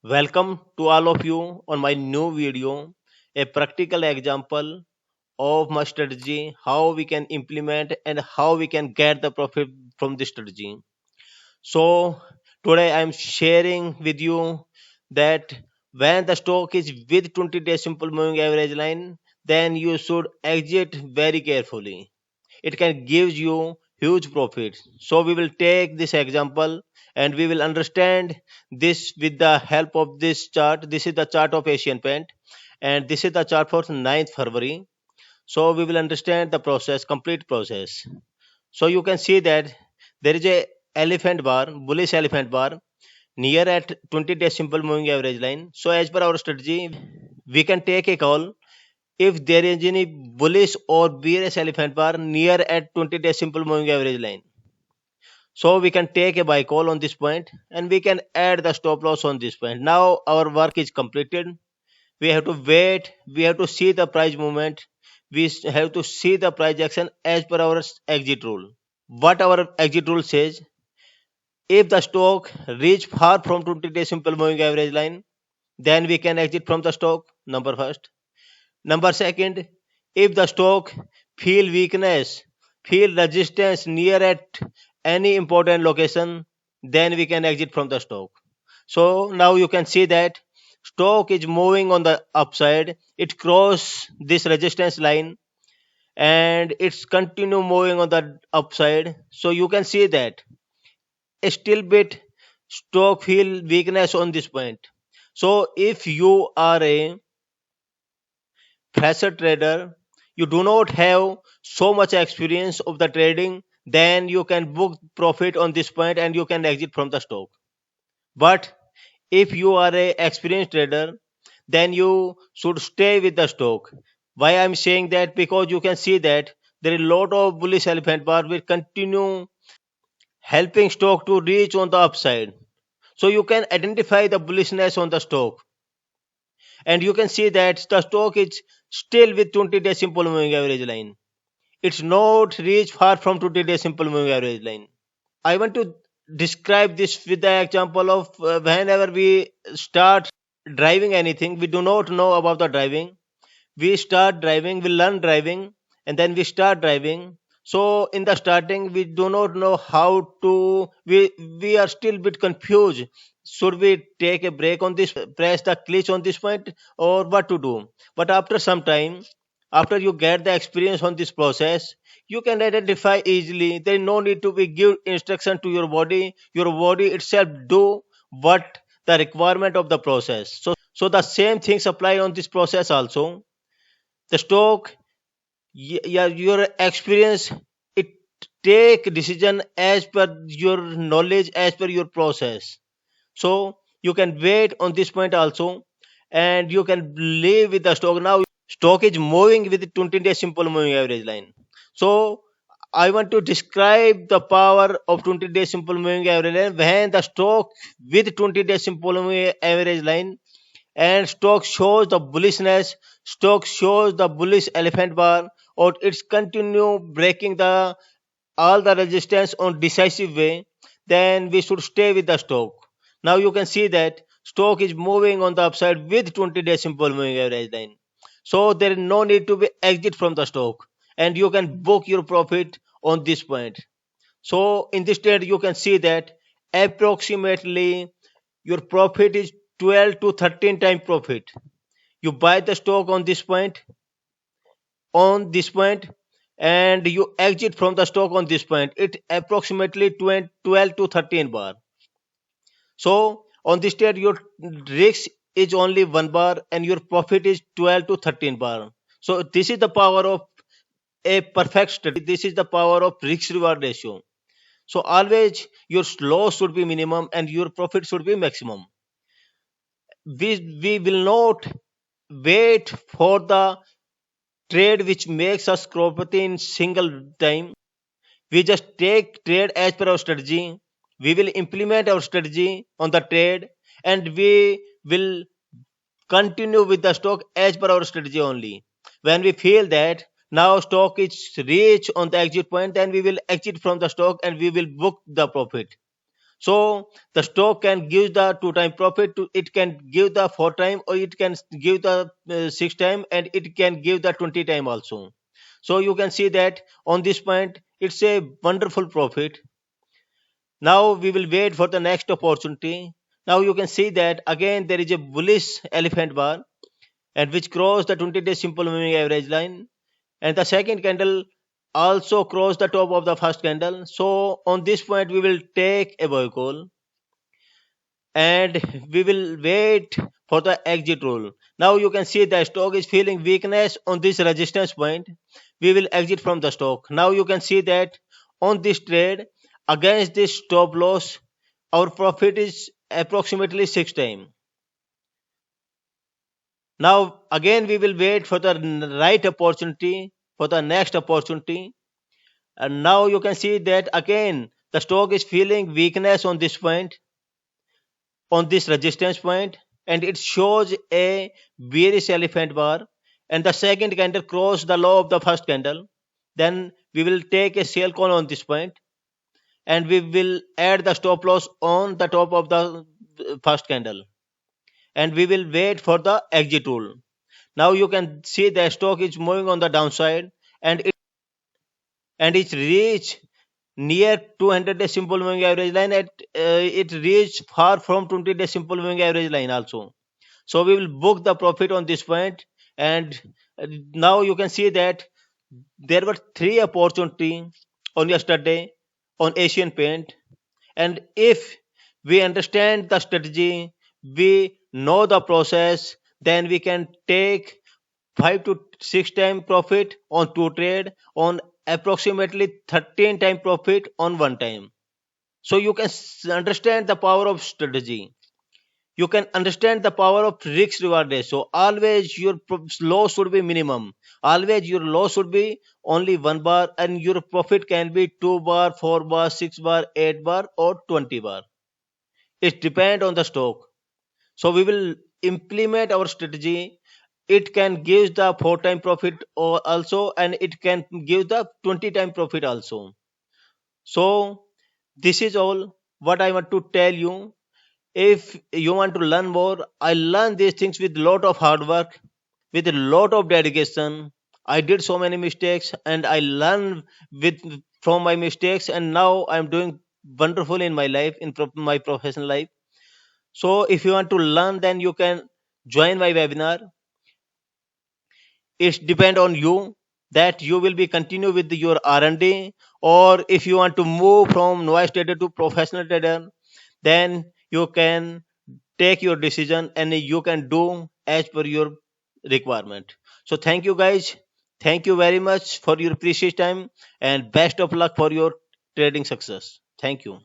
Welcome to all of you on my new video, a practical example of my strategy, how we can implement and how we can get the profit from this strategy. So today I am sharing with you that when the stock is with 20-day simple moving average line, then you should exit very carefully. It can give you huge profits. So we will take this example and we will understand this with the help of this chart. This is the chart of Asian Paint and this is the chart for 9th February. So we will understand the process, complete process. So you can see that there is a elephant bar, bullish elephant bar near at 20-day simple moving average line. So as per our strategy, we can take a call if there is any bullish or bearish elephant bar near at 20-day simple moving average line. So we can take a buy call on this point and we can add the stop loss on this point. Now our work is completed. We have to wait. We have to see the price movement. We have to see the price action as per our exit rule. What our exit rule says, if the stock reach far from 20-day simple moving average line, then we can exit from the stock, number first. Number second, if the stock feel weakness, feel resistance near at any important location, then we can exit from the stock. So now you can see that stock is moving on the upside. It cross this resistance line and it's continue moving on the upside. So you can see that a still bit stock feel weakness on this point. So if you are a fresher trader, you do not have so much experience of the trading, then you can book profit on this point and you can exit from the stock. But if you are a experienced trader, then you should stay with the stock. Why I'm saying that? Because you can see that there is a lot of bullish elephant bar will continue helping stock to reach on the upside. So you can identify the bullishness on the stock and you can see that the stock is still with 20-day simple moving average line. It's not reached far from 20-day simple moving average line. I want to describe this with the example of whenever we start driving anything, we do not know about the driving. We start driving, we learn driving, and then we start driving. So in the starting, we do not know how to. We are still a bit confused. Should we take a break on this, press the clutch on this point, or what to do? But after some time, after you get the experience on this process, you can identify easily. There is no need to be give instruction to your body. Your body itself do what the requirement of the process. So the same things apply on this process also. The stock, yeah, your experience, it take decision as per your knowledge, as per your process. So you can wait on this point also and you can live with the stock. Now stock is moving with the 20-day simple moving average line. So I want to describe the power of 20-day simple moving average line when the stock with 20-day simple moving average line and stock shows the bullishness, stock shows the bullish elephant bar, or it's continue breaking the all the resistance on decisive way, then we should stay with the stock. Now you can see that stock is moving on the upside with 20-day simple moving average line. So there is no need to be exit from the stock and you can book your profit on this point. So in this trade you can see that approximately your profit is 12 to 13 times profit. You buy the stock on this point and you exit from the stock on this point. It approximately 12 to 13 bar. So on this trade your risk is only 1 bar and your profit is 12 to 13 bar. So this is the power of a perfect study. This is the power of risk reward ratio. So always your loss should be minimum and your profit should be maximum. We will not wait for the trade which makes us crorepati in single time. We just take trade as per our strategy. We will implement our strategy on the trade and we will continue with the stock as per our strategy only. When we feel that now stock is reach on the exit point, then we will exit from the stock and we will book the profit. So the stock can give the 2 time profit, to it can give the 4 time, or it can give the 6 time, and it can give the 20 time also. So you can see that on this point it's a wonderful profit. Now we will wait for the next opportunity. Now you can see that again there is a bullish elephant bar, and which crossed the 20-day simple moving average line, and the second candle also crossed the top of the first candle. So on this point we will take a buy call, and we will wait for the exit rule. Now you can see the stock is feeling weakness on this resistance point. We will exit from the stock. Now you can see that on this trade against this stop loss, our profit is approximately 6 time. Now again we will wait for the right opportunity, for the next opportunity. And now you can see that again the stock is feeling weakness on this point, on this resistance point, and it shows a bearish elephant bar, and the second candle crossed the low of the first candle. Then we will take a sell call on this point, and we will add the stop loss on the top of the first candle, and we will wait for the exit rule. Now you can see the stock is moving on the downside, and it reached near 200-day simple moving average line, at it reached far from 20-day simple moving average line also. So we will book the profit on this point. And now you can see that there were three opportunity on yesterday on Asian Paint. And if we understand the strategy, we know the process, then we can take 5 to 6 time profit on two trade, on approximately 13 time profit on one time. So you can understand the power of strategy. You can understand the power of risk reward ratio. Always your loss should be minimum. Always your loss should be only 1 bar, and your profit can be 2 bar, 4 bar, 6 bar, 8 bar, or 20 bar. It depends on the stock. So we will implement our strategy. It can give the 4 time profit or also, and it can give the 20 time profit also. So this is all what I want to tell you. If you want to learn more, I learned these things with lot of hard work, with a lot of dedication. I did so many mistakes, and I learned with from my mistakes, and now I'm doing wonderful in my life, in my professional life. So if you want to learn, then you can join my webinar. It depend on you that you will be continue with your R&D, or if you want to move from novice trader to professional trader, then you can take your decision, and you can do as per your requirement. So thank you guys, thank you very much for your precious time, and best of luck for your trading success. Thank you.